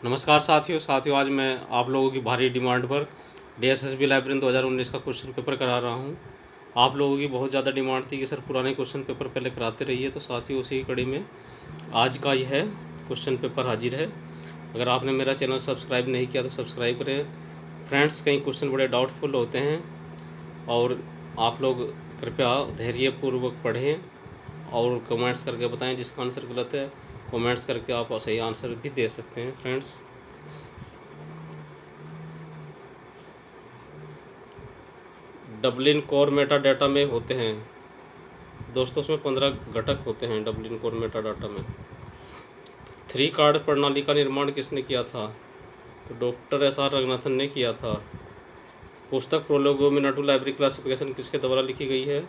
नमस्कार साथियों आज मैं आप लोगों की भारी डिमांड पर डीएसएसबी लाइब्रेरी 2019 का क्वेश्चन पेपर करा रहा हूं। आप लोगों की बहुत ज़्यादा डिमांड थी कि सर पुराने क्वेश्चन पेपर पहले कराते रहिए, तो साथियों उसी कड़ी में आज का यह क्वेश्चन पेपर हाजिर है। अगर आपने मेरा चैनल सब्सक्राइब नहीं किया तो सब्सक्राइब करें। फ्रेंड्स, कई क्वेश्चन बड़े डाउटफुल होते हैं और आप लोग कृपया धैर्यपूर्वक पढ़ें और कमेंट्स करके बताएं जिसका आंसर गलत है। कमेंट्स करके आप सही आंसर भी दे सकते हैं। Friends, Dublin core Meta data में होते हैं दोस्तों, उसमें 15 घटक होते हैं डबलिन कोर मेटा डाटा में। 3 कार्ड प्रणाली का निर्माण किसने किया था? तो डॉक्टर एस आर रंगनाथन ने किया था। पुस्तक प्रोलोगोमिनाटू लाइब्रेरी क्लासिफिकेशन किसके द्वारा लिखी गई है?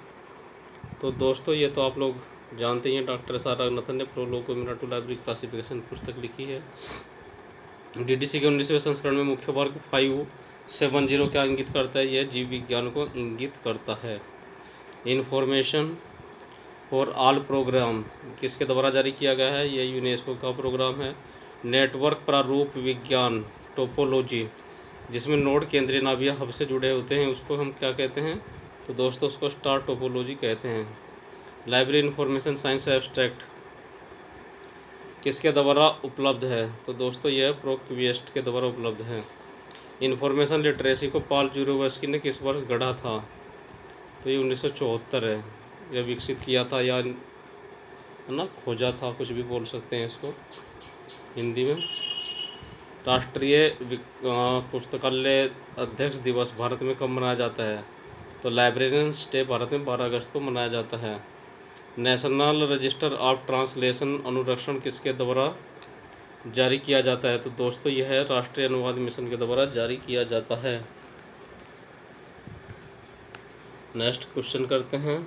तो दोस्तों ये तो आप लोग जानते ही हैं, डॉक्टर एस आर रंगनाथन ने प्रोलोगोमिनाटू लाइब्रेरी क्लासिफिकेशन पुस्तक लिखी है। डीडीसी के 19वें संस्करण में मुख्य वर्ग 570 क्या इंगित करता है? यह जीव विज्ञान को इंगित करता है। इन्फॉर्मेशन फॉर ऑल प्रोग्राम किसके द्वारा जारी किया गया है? यह यूनेस्को का प्रोग्राम है। नेटवर्क प्रारूप विज्ञान टोपोलॉजी, जिसमें नोड केंद्रीय नाभिक हब से जुड़े होते हैं, उसको हम क्या कहते हैं? तो दोस्तों उसको स्टार टोपोलॉजी कहते हैं। लाइब्रेरी इंफॉर्मेशन साइंस एब्स्ट्रैक्ट किसके द्वारा उपलब्ध है? तो दोस्तों यह प्रोक्वेस्ट के द्वारा उपलब्ध है। इंफॉर्मेशन लिटरेसी को पॉल ज़ुरोवस्की ने किस वर्ष गढ़ा था? तो ये 1974 है। यह विकसित किया था या ना खोजा था, कुछ भी बोल सकते हैं इसको हिंदी में। राष्ट्रीय पुस्तकालय अध्यक्ष दिवस भारत में कब मनाया जाता है? तो लाइब्रेरियंस डे भारत में 12 अगस्त को मनाया जाता है। नेशनल रजिस्टर ऑफ ट्रांसलेशन अनुरक्षण किसके द्वारा जारी किया जाता है? तो दोस्तों यह है राष्ट्रीय अनुवाद मिशन के द्वारा जारी किया जाता है। नेक्स्ट क्वेश्चन करते हैं।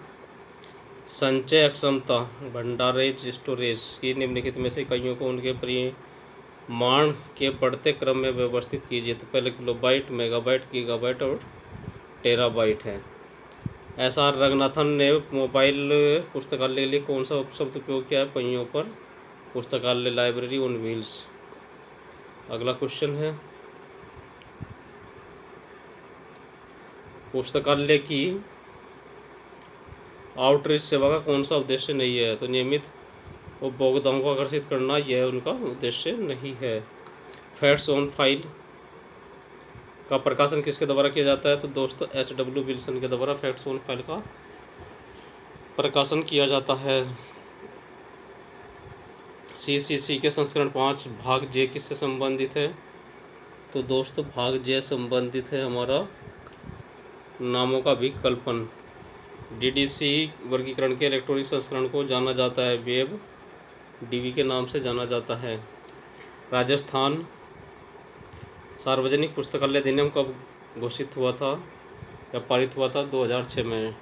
संचय क्षमता भंडारेज स्टोरेज की निम्नलिखित में से इकाइयों को उनके परिमाण के बढ़ते क्रम में व्यवस्थित कीजिए। तो पहले किलोबाइट, मेगाबाइट, गीगाबाइट और टेराबाइट है। एस आर रंगनाथन ने मोबाइल पुस्तकालय के लिए कौन सा उपशब्द उपयोग किया है? पहियों पर पुस्तकालय, लाइब्रेरी ऑन व्हील्स। अगला क्वेश्चन है, पुस्तकालय की आउटरीच सेवा का कौन सा उद्देश्य नहीं है? तो नियमित उपभोक्ताओं को आकर्षित करना यह उनका उद्देश्य नहीं है। फैक्ट्स ऑन फाइल का प्रकाशन किसके द्वारा किया जाता है? तो दोस्तों H.W. विल्सन के द्वारा फैक्ट्स ऑन फाइल का प्रकाशन किया जाता है। CCC के संस्करण 5 भाग जे किससे संबंधित है? तो दोस्तों भाग जे संबंधित है हमारा नामों का विकल्पन। DDC वर्गीकरण के इलेक्ट्रॉनिक संस्करण को जाना जाता है वेब DB के नाम से जाना जाता है। राजस्थान सार्वजनिक पुस्तकालय अधिनियम कब घोषित हुआ था या पारित हुआ था? 2006 में।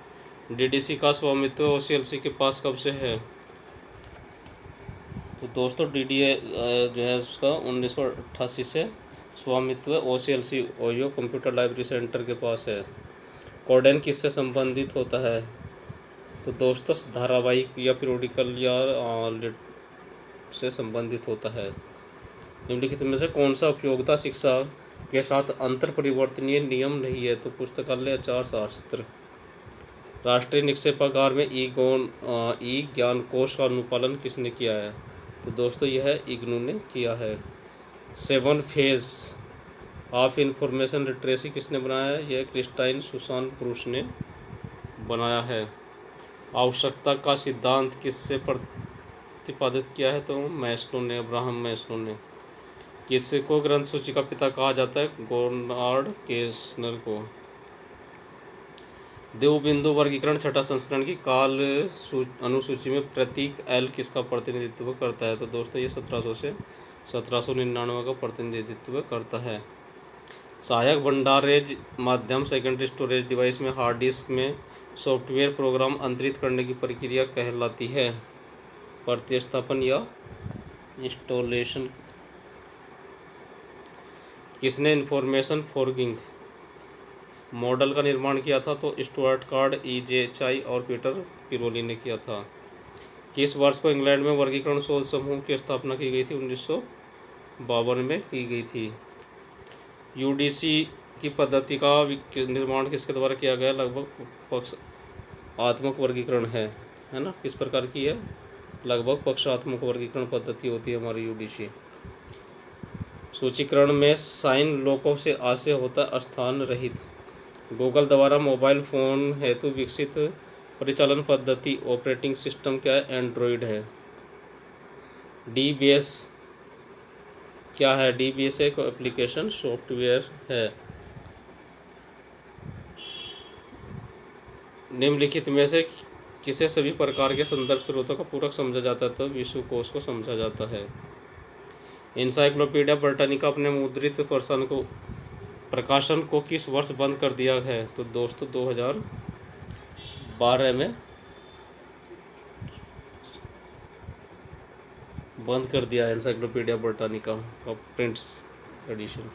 DDC का स्वामित्व OCLC के पास कब से है? तो दोस्तों DDA जो है उसका 1988 से स्वामित्व OCLC OYO computer library centre के पास है। कोडेन किससे संबंधित होता है? तो दोस्तों धारावाहिक या पीरियोडिकल या से संबंधित होता है। निम्नलिखित में से कौन सा उपयोगिता शिक्षा के साथ अंतर परिवर्तनीय नियम नहीं है? तो पुस्तकालय आचार शास्त्र। राष्ट्रीय निक्षेपागार में ई ज्ञान कोश का अनुपालन किसने किया है? तो दोस्तों यह इग्नू ने किया है। 7 फेज ऑफ इंफॉर्मेशन लिटरेसी किसने बनाया है? यह क्रिस्टाइन सुसान ब्रूस ने बनाया है। आवश्यकता का सिद्धांत किससे प्रतिपादित किया है? तो मैस्लो ने, अब्राहम मैस्लो ने। किसको ग्रंथ सूची का पिता कहा जाता है? गोनार्ड केस्नर को। देवबिंदु वर्गीकरण छठा संस्करण की काल अनुसूची में प्रतीक एल किसका प्रतिनिधित्व करता है? तो दोस्तों ये 1700 से 1799 का प्रतिनिधित्व करता है। सहायक भंडारेज माध्यम सेकेंडरी स्टोरेज डिवाइस में हार्ड डिस्क में सॉफ्टवेयर प्रोग्राम अंतरित करने की प्रक्रिया कहलाती है प्रतिस्थापन या इंस्टॉलेशन। किसने इंफॉर्मेशन फॉर्गिंग मॉडल का निर्माण किया था? तो स्टुअर्ट कार्ड, EJ और पीटर पिरोली ने किया था। किस वर्ष को इंग्लैंड में वर्गीकरण शोध समूह की स्थापना की गई थी? 1952 में की गई थी। यूडीसी की पद्धति का निर्माण किसके द्वारा किया गया? लगभग पक्षात्मक वर्गीकरण है ना, किस प्रकार की है? लगभग पक्षात्मक वर्गीकरण पद्धति होती है हमारी यूडीसी। सूचीकरण में साइन लोकों से आशय होता है स्थान रहित। गूगल द्वारा मोबाइल फ़ोन हेतु विकसित परिचालन पद्धति ऑपरेटिंग सिस्टम क्या है? एंड्रॉयड है। डीबीएस क्या है? डीबीएस एक एप्लीकेशन सॉफ्टवेयर है। निम्नलिखित में से किसे सभी प्रकार के संदर्भ स्रोतों का पूरक समझा जाता है? तो विश्वकोश को समझा जाता है। इंसाइक्लोपीडिया ब्रिटानिका अपने मुद्रित प्रकाशन को किस वर्ष बंद कर दिया है? तो दोस्तों 2012 में बंद कर दिया है इंसाइक्लोपीडिया ब्रिटानिका का prints edition.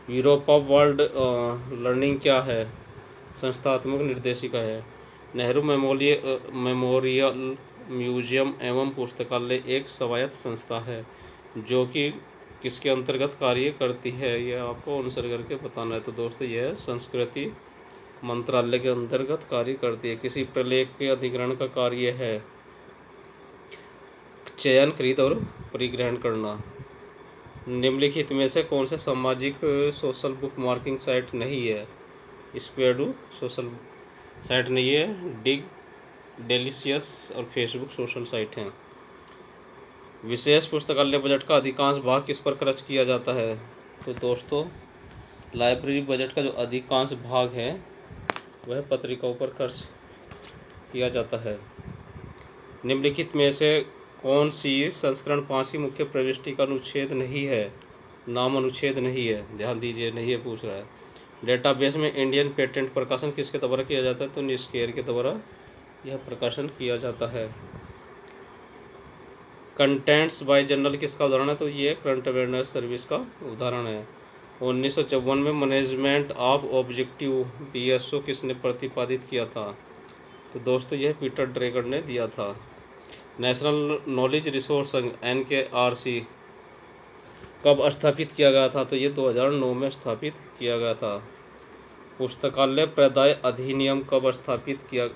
Europe of world learning क्या है? संस्थात्मक निर्देशिका है। नेहरू मेमोरियल म्यूजियम एवं पुस्तकालय एक स्वायत्त संस्था है जो कि किसके अंतर्गत कार्य करती है? यह आपको आंसर करके बताना है। तो दोस्तों यह संस्कृति मंत्रालय के अंतर्गत कार्य करती है। किसी प्रलेख के अधिग्रहण का कार्य है चयन, खरीद और परिग्रहण करना। निम्नलिखित में से कौन से सामाजिक सोशल बुक मार्किंग साइट नहीं है? स्पेडू सोशल साइट नहीं है, डिग, डेलीशियस और फेसबुक सोशल साइट हैं। विशेष पुस्तकालय बजट का अधिकांश भाग किस पर खर्च किया जाता है? तो दोस्तों लाइब्रेरी बजट का जो अधिकांश भाग है वह पत्रिकाओं पर खर्च किया जाता है। निम्नलिखित में से कौन सी संस्करण 5 की मुख्य प्रविष्टि का अनुच्छेद नहीं है? नाम अनुच्छेद नहीं है, ध्यान दीजिए, नहीं है पूछ रहा है। डेटाबेस में इंडियन पेटेंट प्रकाशन किसके द्वारा किया जाता है? तो निष्केर के द्वारा यह प्रकाशन किया जाता है। कंटेंट्स बाय जर्नल किसका उदाहरण है? तो ये करंट अवेयरनेस सर्विस का उदाहरण है। 1954 में मैनेजमेंट ऑफ ऑब्जेक्टिव BSO किसने प्रतिपादित किया था? तो दोस्तों यह पीटर ड्रेगर ने दिया था। नेशनल नॉलेज रिसोर्स संघ NKRC कब स्थापित किया गया था? तो ये 2009 में स्थापित किया गया था। पुस्तकालय प्रदाय अधिनियम कब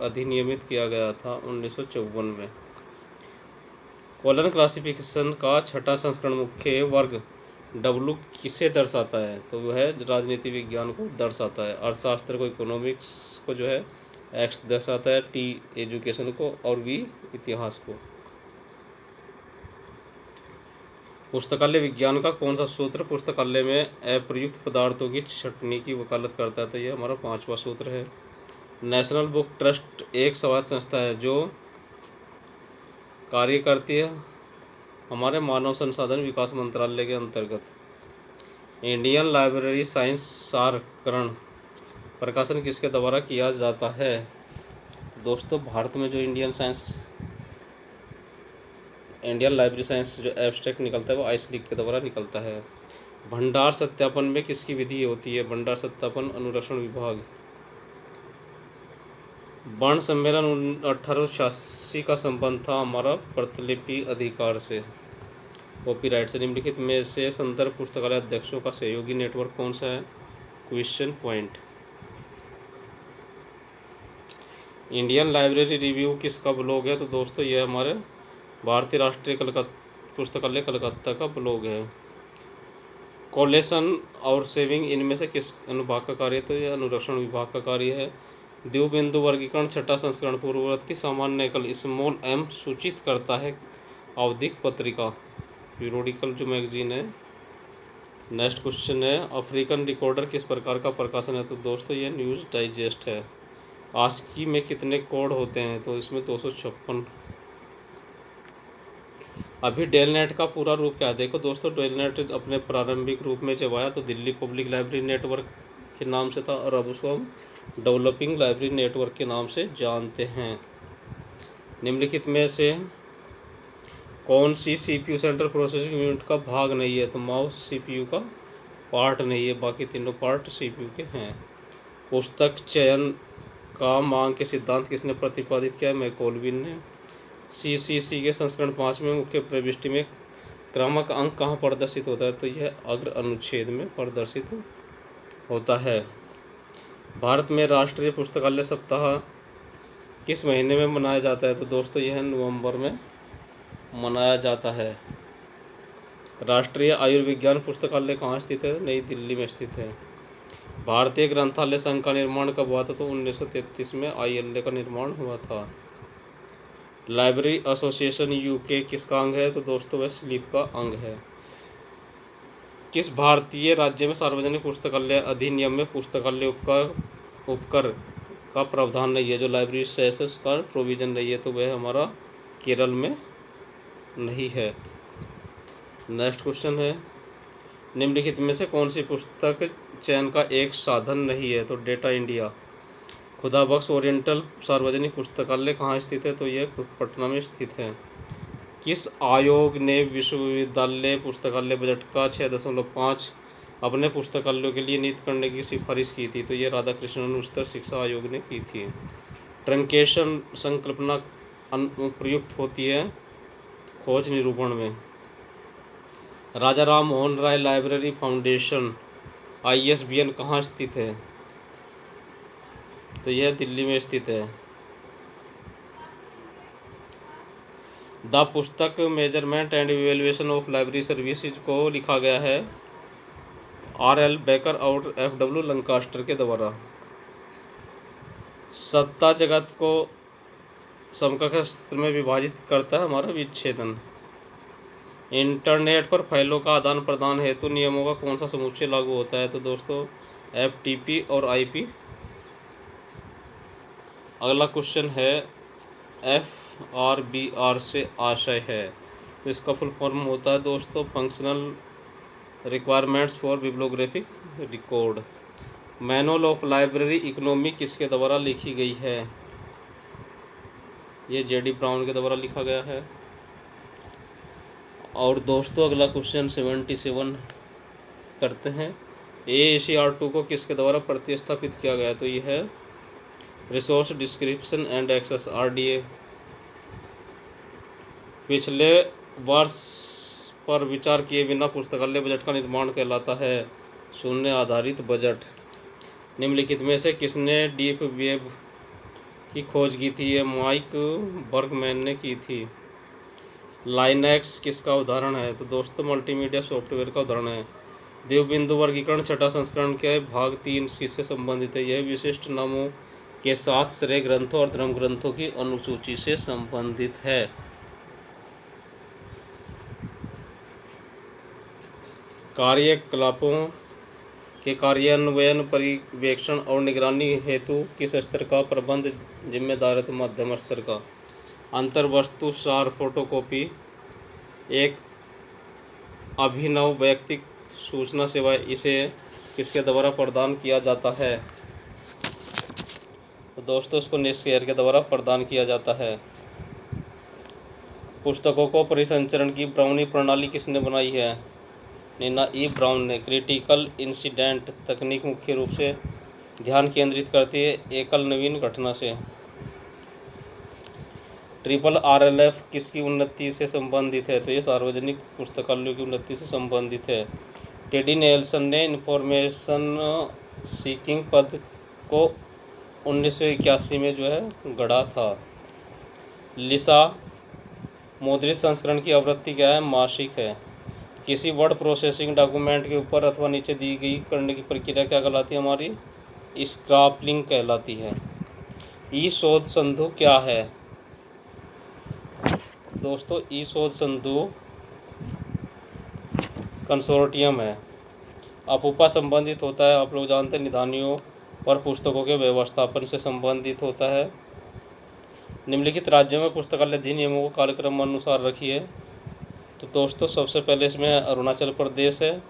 अधिनियमित किया गया था? 1954 में। कॉलन क्लासिफिकेशन का छठा संस्करण मुख्य वर्ग W किसे दर्शाता है? तो वह राजनीति विज्ञान को दर्शाता है। अर्थशास्त्र को, इकोनॉमिक्स को जो है X दर्शाता है, T एजुकेशन को और V इतिहास को। पुस्तकालय विज्ञान का कौन सा सूत्र पुस्तकालय में अप्रयुक्त पदार्थों की छंटनी की वकालत करता है? तो यह हमारा 5वां सूत्र है। नेशनल बुक ट्रस्ट एक स्वायत्त संस्था है जो कार्य करती है हमारे मानव संसाधन विकास मंत्रालय के अंतर्गत। इंडियन लाइब्रेरी साइंस सारकरण प्रकाशन किसके द्वारा किया जाता है? दोस्तों भारत में जो इंडियन लाइब्रेरी साइंस जो एब्स्ट्रैक्ट निकलता है वो आइस लीग के द्वारा निकलता है। भंडार सत्यापन में किसकी विधि होती है? भंडार सत्यापन अनुरक्षण विभाग। बर्न सम्मेलन 1886 का संबंध था हमारा प्रतिलिपि अधिकार से, कॉपीराइट से। निम्नलिखित में से संदर्भ पुस्तकालय अध्यक्षों का सहयोगी नेटवर्क कौन सा है? Question point. Indian library review किसका ब्लॉग है? तो दोस्तों यह हमारे भारतीय राष्ट्रीय पुस्तकालय कलकत्ता का ब्लॉग है। कोलेशन और सेविंग इनमें से किस अनुभाग का कार्य? तो यह अनुरक्षण विभाग का कार्य है। द्विबिंदु वर्गीकरण छठा संस्करण पूर्ववर्ती सामान्य एकल स्मॉल m सूचित करता है आवधिक पत्रिका, पीरियोडिकल जो मैगजीन है। नेक्स्ट क्वेश्चन है अफ्रीकन रिकॉर्डर किस प्रकार का प्रकाशन है? तो दोस्तों ये न्यूज़ डाइजेस्ट है। आस्की में कितने कोड होते हैं? तो इसमें 256। अभी डेलनेट का पूरा रूप क्या है? देखो दोस्तों डेलनेट अपने प्रारंभिक रूप में जब आया तो दिल्ली पब्लिक लाइब्रेरी नेटवर्क के नाम से था और अब उसको हम डेवलपिंग लाइब्रेरी नेटवर्क के नाम से जानते हैं। निम्नलिखित में से कौन सी CPU सेंट्रल प्रोसेसिंग यूनिट का भाग नहीं है? तो माउस CPU का पार्ट नहीं है, बाकी तीनों पार्ट CPU के हैं। पुस्तक चयन का मांग के सिद्धांत किसने प्रतिपादित किया? मैकॉलविन ने। CCC के संस्करण 5 में मुख्य प्रविष्टि में क्रमांक अंक कहाँ प्रदर्शित होता है? तो यह अग्र अनुच्छेद में प्रदर्शित होता है। भारत में राष्ट्रीय पुस्तकालय सप्ताह किस महीने में मनाया जाता है? तो दोस्तों यह नवंबर में मनाया जाता है। राष्ट्रीय आयुर्विज्ञान पुस्तकालय कहाँ स्थित है? नई दिल्ली में स्थित है। भारतीय ग्रंथालय संघ का निर्माण कब हुआ था? तो 1933 में ILA का निर्माण हुआ था। लाइब्रेरी एसोसिएशन UK किसका अंग है? तो दोस्तों वह स्लीप का अंग है। किस भारतीय राज्य में सार्वजनिक पुस्तकालय अधिनियम में पुस्तकालय उपकर का प्रावधान नहीं है? जो लाइब्रेरी सेस है उसका प्रोविजन नहीं है, तो वह हमारा केरल में नहीं है। नेक्स्ट क्वेश्चन है, निम्नलिखित में से कौन सी पुस्तक चयन का एक साधन नहीं है? तो डेटा इंडिया। खुदाबख्श ओरिएंटल सार्वजनिक पुस्तकालय कहाँ स्थित है? तो यह पटना में स्थित है। किस आयोग ने विश्वविद्यालय पुस्तकालय बजट का 6.5 अपने पुस्तकालयों के लिए नियुक्त करने की सिफारिश की थी? तो यह राधाकृष्णन उच्चतर शिक्षा आयोग ने की थी। ट्रंकेशन संकल्पना प्रयुक्त होती है खोज निरूपण में। राजा Ram Mohan Roy library foundation ISBN कहाँ स्थित है? तो यह दिल्ली में स्थित है। द पुस्तक measurement and evaluation of library services को लिखा गया है RL बेकर और FW लंकास्टर के द्वारा। सत्ता जगत को समकक्ष क्षेत्र में विभाजित करता है हमारा विच्छेदन। इंटरनेट पर फाइलों का आदान प्रदान हेतु नियमों का कौन सा समुच्चय लागू होता है? तो दोस्तों FTP और IP। अगला क्वेश्चन है FRBR से आशय है, तो इसका फुल फॉर्म होता है दोस्तों functional requirements for bibliographic record. Manual of library economy किसके द्वारा लिखी गई है? ये JD ब्राउन के द्वारा लिखा गया है। और दोस्तों अगला क्वेश्चन 77 करते हैं। AACR2 को किसके द्वारा प्रतिस्थापित किया गया? तो यह है resource description and access RDA। पिछले वर्ष पर विचार किए बिना पुस्तकालय बजट का निर्माण कहलाता है शून्य आधारित बजट। निम्नलिखित में से किसने डीप वेब की खोज की थी? ये माइक बर्गमैन ने की थी। लाइनक्स किसका उदाहरण है? तो दोस्तों मल्टीमीडिया सॉफ्टवेयर का उदाहरण है। द्विबिंदु वर्गीकरण छठा संस्करण के भाग 3 किससे संबंधित है? यह विशिष्ट नामों के साथ श्रेय ग्रंथों और धर्म ग्रंथों की अनुसूची से संबंधित है। कार्यकलापों के कार्यान्वयन पर्यवेक्षण और निगरानी हेतु किस स्तर का प्रबंध जिम्मेदार है? तो मध्यम स्तर का। अंतर्वस्तु सार फोटोकॉपी एक अभिनव वैयक्तिक सूचना सेवा, इसे किसके द्वारा प्रदान किया जाता है? तो दोस्तों इसको नेस्केयर के द्वारा प्रदान किया जाता है। पुस्तकों को परिसंचरण की ब्राउनी प्रणाली किसने बनाई है? नीना E ब्राउन ने। क्रिटिकल इंसिडेंट तकनीक मुख्य रूप से ध्यान केंद्रित करती है एकल नवीन घटना से। RRLF किसकी उन्नति से संबंधित है? तो ये सार्वजनिक पुस्तकालयों की उन्नति से संबंधित है। टेडी नेल्सन ने इंफॉर्मेशन सीकिंग पद को 1981 में जो है गढ़ा था। लिसा मुद्रित संस्करण की आवृत्ति क्या है? मासिक है। किसी वर्ड प्रोसेसिंग डॉक्यूमेंट के ऊपर अथवा नीचे दी गई करने की प्रक्रिया क्या कहलाती है? हमारी स्क्रैपलिंग कहलाती है। ई शोध संधु क्या है? दोस्तों ई शोध संधु कंसोर्टियम है। अपूपा संबंधित होता है, आप लोग जानते हैं, निधानियों और पुस्तकों के व्यवस्थापन से संबंधित होता है। निम्नलिखित राज्यों में पुस्तकालय अधिनियमों को कार्यक्रम अनुसार रखिए। तो दोस्तों सबसे पहले इसमें अरुणाचल प्रदेश है,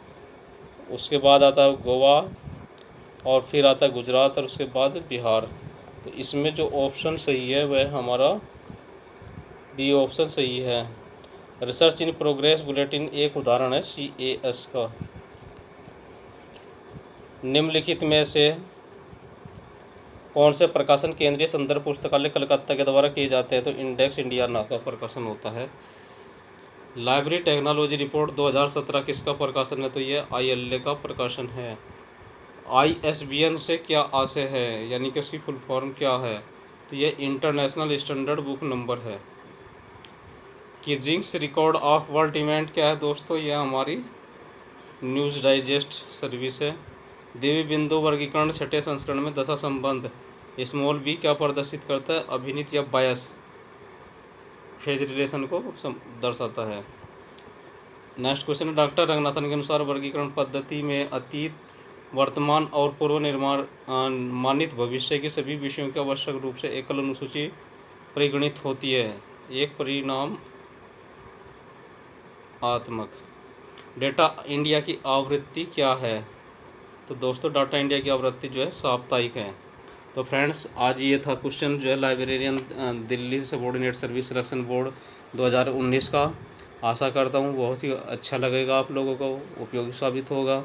उसके बाद आता है गोवा और फिर आता है गुजरात और उसके बाद बिहार। तो इसमें जो ऑप्शन सही है वह हमारा बी ऑप्शन सही है। रिसर्च इन प्रोग्रेस बुलेटिन एक उदाहरण है CAS का। निम्नलिखित में से कौन से प्रकाशन केंद्रीय संदर्भ पुस्तकालय कलकत्ता के द्वारा किए जाते हैं? तो इंडेक्स इंडिया ना का प्रकाशन होता है। लाइब्रेरी टेक्नोलॉजी रिपोर्ट 2017 किसका प्रकाशन है? तो ये ILA का प्रकाशन है। ISBN से क्या आशय है, यानी कि उसकी फुल फॉर्म क्या है? तो ये इंटरनेशनल स्टैंडर्ड बुक नंबर है। Guinness record of world event क्या है दोस्तों? ये हमारी न्यूज़ डाइजेस्ट सर्विस है। देवी बिंदु वर्गीकरण छठे संस्करण में दशा संबंध स्मॉल b क्या प्रदर्शित करता है? अभिनीत या बायस फेज रिलेशन को दर्शाता है। नेक्स्ट क्वेश्चन है, डॉक्टर रंगनाथन के अनुसार वर्गीकरण पद्धति में अतीत, वर्तमान और पूर्व निर्माण मानित भविष्य के सभी विषयों की आवश्यक रूप से एकल अनुसूची परिगणित होती है। एक परिणाम आत्मक। डेटा इंडिया की आवृत्ति क्या है? तो दोस्तों डाटा इंडिया की आवृत्ति जो है साप्ताहिक है। तो फ्रेंड्स आज ये था क्वेश्चन जो है librarian Delhi subordinate service selection board 2019 का। आशा करता हूँ बहुत ही अच्छा लगेगा आप लोगों को, उपयोगी साबित होगा।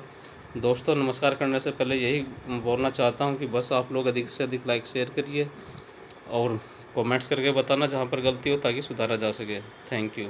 दोस्तों नमस्कार करने से पहले यही बोलना चाहता हूँ कि बस आप लोग अधिक से अधिक लाइक शेयर करिए और कमेंट्स करके बताना जहाँ पर गलती हो ताकि सुधारा जा सके। Thank you.